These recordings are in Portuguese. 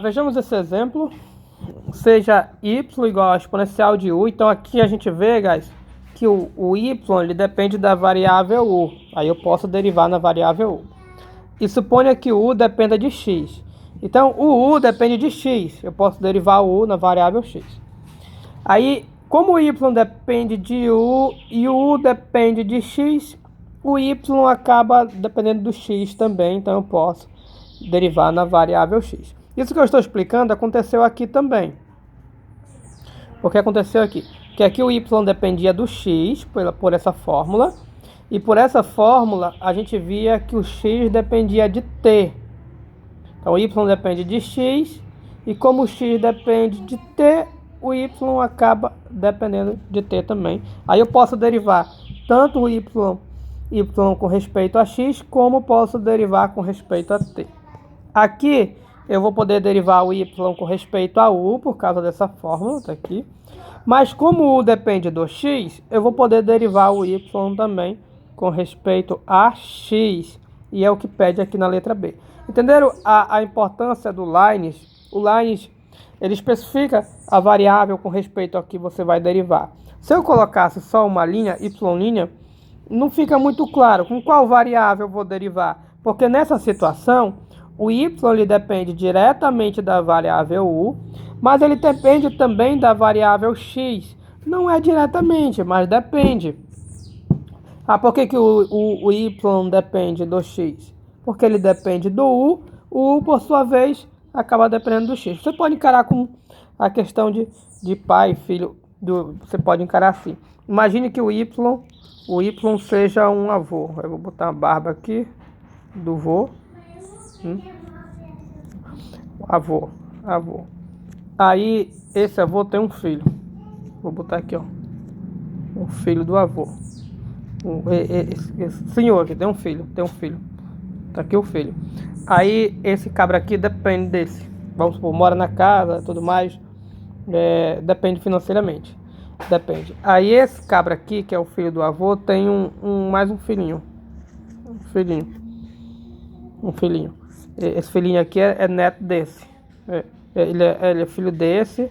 Vejamos esse exemplo. Seja y igual a exponencial de u. Então aqui a gente vê, guys, que o y ele depende da variável u. Aí eu posso derivar na variável u. E suponha que o u dependa de x. Então o u depende de x. Eu posso derivar o u na variável x. Aí, como o y depende de u e o u depende de x, o y acaba dependendo do x também. Então eu posso derivar na variável x. Isso que eu estou explicando aconteceu aqui também. O que aconteceu aqui? Que aqui o y dependia do x, por essa fórmula. E por essa fórmula, a gente via que o x dependia de t. Então o y depende de x. E como o x depende de t, o y acaba dependendo de t também. Aí eu posso derivar tanto o y com respeito a x, como posso derivar com respeito a t. Aqui eu vou poder derivar o y com respeito a u, por causa dessa fórmula, tá aqui. Mas como u depende do x, eu vou poder derivar o y também com respeito a x. E é o que pede aqui na letra B. Entenderam a importância do Leibniz? O Leibniz, ele especifica a variável com respeito ao que você vai derivar. Se eu colocasse só uma linha, y', não fica muito claro com qual variável eu vou derivar. Porque nessa situação, o y ele depende diretamente da variável u, mas ele depende também da variável x. Não é diretamente, mas depende. Por que o y depende do x? Porque ele depende do u, o u, por sua vez, acaba dependendo do x. Você pode encarar com a questão de pai e filho, você pode encarar assim. Imagine que o y seja um avô. Eu vou botar uma barba aqui do vô. Avô. Aí esse avô tem um filho. Vou botar aqui, ó. Um filho do avô. Esse senhor aqui tem um filho. Tá aqui o filho. Aí esse cabra aqui depende desse. Vamos supor, mora na casa, tudo mais. Depende financeiramente. Depende. Aí esse cabra aqui, que é o filho do avô, tem mais um filhinho. Um filhinho. Esse filhinho aqui é neto desse. Ele é filho desse,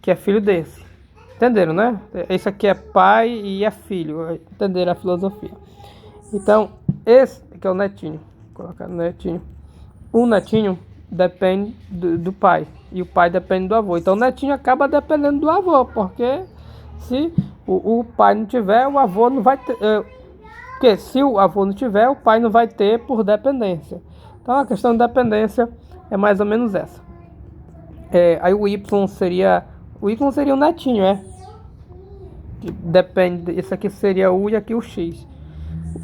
que é filho desse. Entenderam, né? Esse aqui é pai e é filho. Entenderam a filosofia? Então, esse aqui é o netinho. Vou colocar netinho. O netinho depende do pai. E o pai depende do avô. Então, o netinho acaba dependendo do avô. Porque se o pai não tiver, o avô não vai ter. Porque se o avô não tiver, o pai não vai ter por dependência. Então a questão de dependência é mais ou menos essa. Aí o y seria um netinho, que depende. Esse aqui seria u e aqui o x.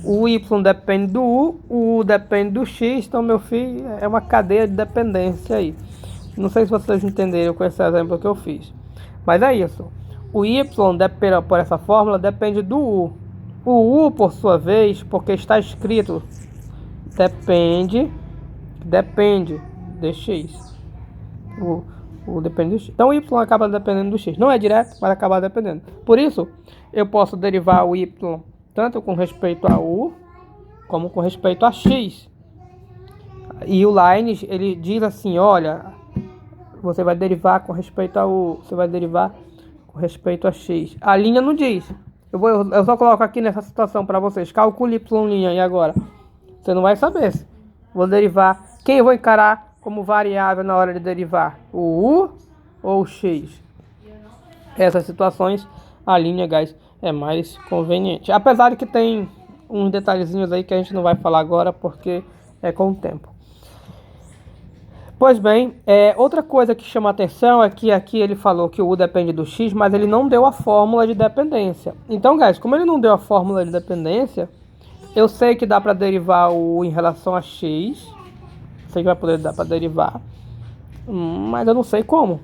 O y depende do u, o u depende do x. Então, meu filho, é uma cadeia de dependência aí. Não sei se vocês entenderam com esse exemplo que eu fiz. Mas é isso. O y, por essa fórmula, depende do u. O u, por sua vez, porque está escrito, depende de x. O depende do x. Então o y acaba dependendo do x. Não é direto, mas acaba dependendo. Por isso, eu posso derivar o y tanto com respeito a u, como com respeito a x. E o Leibniz, ele diz assim, olha, você vai derivar com respeito a u, você vai derivar com respeito a x. A linha não diz. Eu só coloco aqui nessa situação para vocês. Calcule y', e agora? Você não vai saber. Vou derivar. Quem eu vou encarar como variável na hora de derivar? O u ou o x? Essas situações, a linha, guys, é mais conveniente. Apesar de que tem uns detalhezinhos aí que a gente não vai falar agora, porque é com o tempo. Pois bem, outra coisa que chama a atenção é que aqui ele falou que o u depende do x, mas ele não deu a fórmula de dependência. Então, guys, como ele não deu a fórmula de dependência, eu sei que dá para derivar o u em relação a x. Sei que vai poder dar para derivar, mas eu não sei como.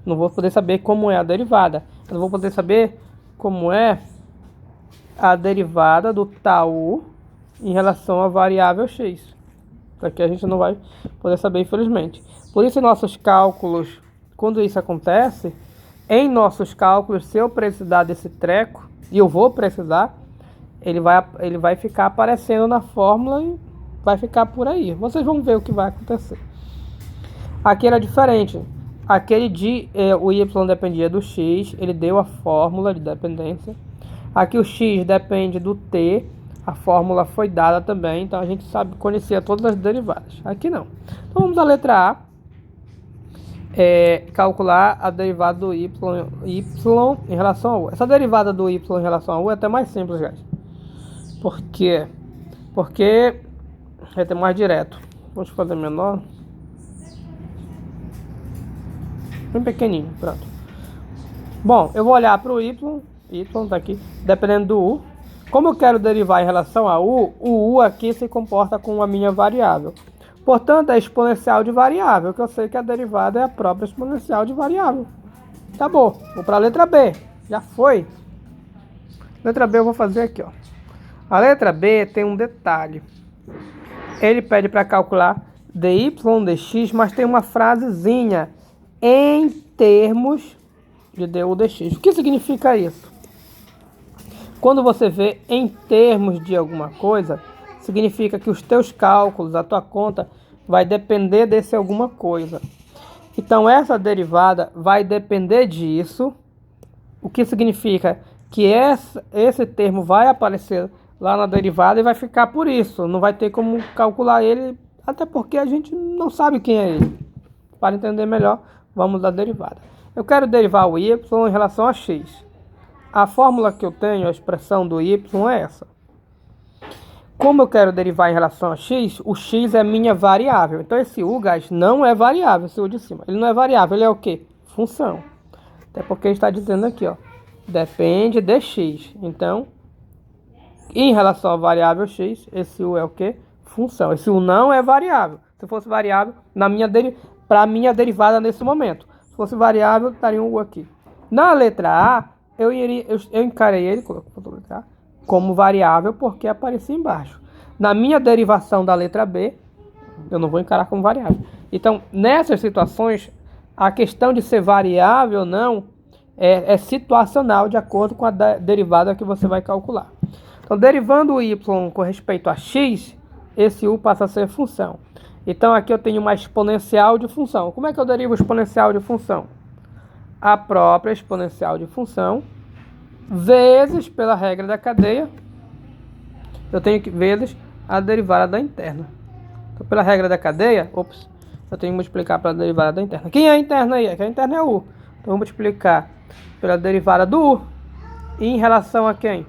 Não vou poder saber como é a derivada. Eu não vou poder saber como é a derivada do tal u em relação à variável x. Aqui a gente não vai poder saber, infelizmente. Por isso, em nossos cálculos, quando isso acontece, em nossos cálculos, se eu precisar desse treco, e eu vou precisar, ele vai ficar aparecendo na fórmula vai ficar por aí. Vocês vão ver o que vai acontecer. Aqui era diferente. Aquele o y dependia do x, ele deu a fórmula de dependência. Aqui o x depende do t, a fórmula foi dada também, então a gente sabe, conhecia todas as derivadas. Aqui não. Então vamos à letra A. Calcular a derivada do y em relação a u. Essa derivada do y em relação a u é até mais simples, guys. Por quê? Porque é até mais direto. Vamos fazer menor. Bem pequenininho, pronto. Bom, eu vou olhar para o y tá aqui, dependendo do u. Como eu quero derivar em relação a u, o u aqui se comporta com a minha variável. Portanto, é exponencial de variável, que eu sei que a derivada é a própria exponencial de variável. Acabou. Vou para a letra B. Já foi. Letra B eu vou fazer aqui, ó. A letra B tem um detalhe. Ele pede para calcular dy dx, mas tem uma frasezinha em termos de du dx. O que significa isso? Quando você vê em termos de alguma coisa, significa que os teus cálculos, a tua conta, vai depender desse alguma coisa. Então, essa derivada vai depender disso. O que significa que esse termo vai aparecer lá na derivada e vai ficar por isso. Não vai ter como calcular ele, até porque a gente não sabe quem é ele. Para entender melhor, vamos à derivada. Eu quero derivar o y em relação a x. A fórmula que eu tenho, a expressão do y é essa. Como eu quero derivar em relação a x, o x é minha variável. Então esse u, guys, não é variável, esse u de cima. Ele não é variável, ele é o quê? Função. Até porque ele está dizendo aqui, ó, depende de x. Então, em relação à variável x, esse u é o quê? Função. Esse u não é variável. Se fosse variável, para a minha derivada nesse momento. Se fosse variável, estaria um u aqui. Na letra A, eu encarei ele, como variável porque aparecia embaixo. Na minha derivação da letra B, eu não vou encarar como variável. Então, nessas situações, a questão de ser variável ou não é situacional de acordo com a derivada que você vai calcular. Então, derivando o y com respeito a x, esse u passa a ser função. Então, aqui eu tenho uma exponencial de função. Como é que eu derivo exponencial de função? A própria exponencial de função vezes pela regra da cadeia, eu tenho que vezes a derivada da interna. Então, pela regra da cadeia, eu tenho que multiplicar pela derivada da interna. Quem é a interna aí? A interna é u. Então, vou multiplicar pela derivada do u. E em relação a quem?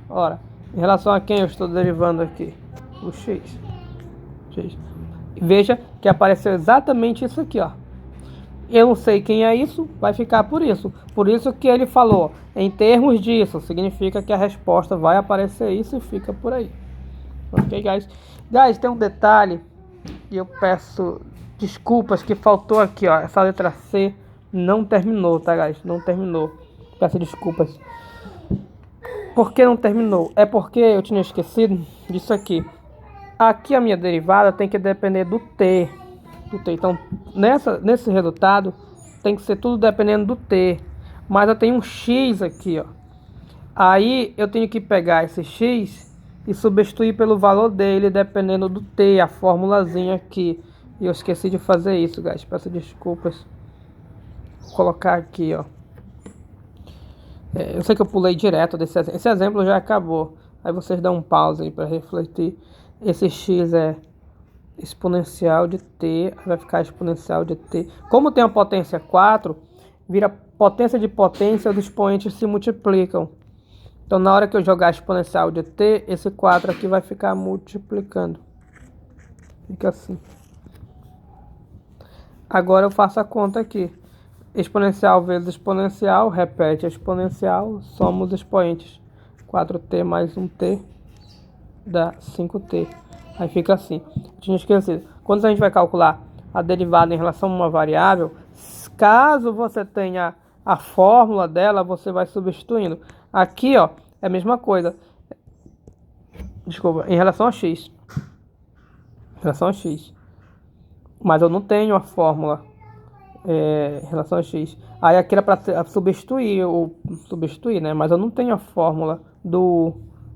Ora, em relação a quem eu estou derivando aqui? O x. Veja que apareceu exatamente isso aqui, ó. Eu não sei quem é isso, vai ficar por isso. Por isso que ele falou, em termos disso, significa que a resposta vai aparecer isso e fica por aí. Ok, guys? Guys, tem um detalhe, e eu peço desculpas que faltou aqui, ó. Essa letra C não terminou, tá, guys? Não terminou. Peço desculpas. Por que não terminou? É porque eu tinha esquecido disso aqui. Aqui a minha derivada tem que depender do t. Então, nesse resultado, tem que ser tudo dependendo do t. Mas eu tenho um x aqui, ó. Aí, eu tenho que pegar esse x e substituir pelo valor dele, dependendo do t, a formulazinha aqui. E eu esqueci de fazer isso, guys. Peço desculpas. Vou colocar aqui, ó. Eu sei que eu pulei direto desse exemplo. Esse exemplo já acabou. Aí vocês dão um pause aí para refletir. Esse x é exponencial de t, vai ficar exponencial de t. Como tem a potência 4, vira potência de potência, os expoentes se multiplicam. Então, na hora que eu jogar exponencial de t, esse 4 aqui vai ficar multiplicando. Fica assim. Agora eu faço a conta aqui. Exponencial vezes exponencial, repete a exponencial, soma os expoentes. 4t mais 1t dá 5t. Aí fica assim. Tinha esquecido. Quando a gente vai calcular a derivada em relação a uma variável, caso você tenha a fórmula dela, você vai substituindo. Aqui, ó, é a mesma coisa. Desculpa, em relação a x. Em relação a x. Mas eu não tenho a fórmula em relação a x. Aí aqui era para substituir, né? Mas eu não tenho a fórmula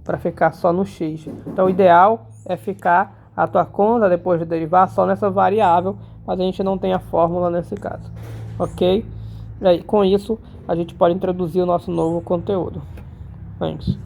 para ficar só no x. Então o ideal é ficar a tua conta depois de derivar só nessa variável, mas a gente não tem a fórmula nesse caso, ok? E aí, com isso, a gente pode introduzir o nosso novo conteúdo. Thanks.